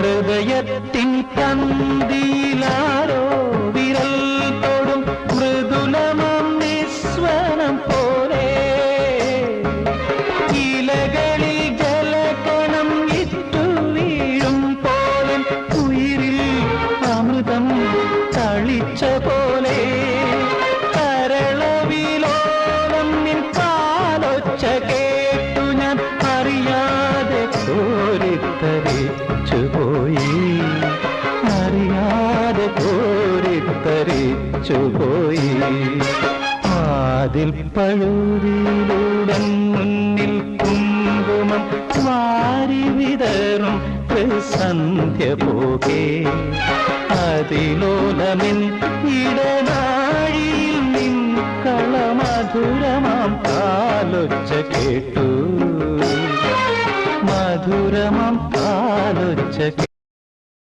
ഹൃദയത്തിൻ തന്തിയിലാരോ വിരൽ തൊടും മൃദുലമാം നിസ്വനം പോലെ ഇലകളിൽ ജലകണം ഇറ്റു വീഴും പോലെ ഉയിരിൽ അമൃതം തളിച്ച പോലെ കരളവിലോലം നിൻ കാലൊച്ച കേട്ടു ഞാൻ അറിയാതെ കോരിത്തരിച്ചുപോയി അറിയാതെ കോരിത്തരിച്ചുപോയി അതിൽ പഴുതിയിലൂടെ മുന്നിൽ കുങ്കുമം വാരി വിതറും സന്ധ്യ പോകെ അതിലോലമിൻ ഇടനാഴിയിൽ നിൻ കളമധുരമാം കാലൊച്ച കേട്ടു മധുരമാം കാലൊച്ച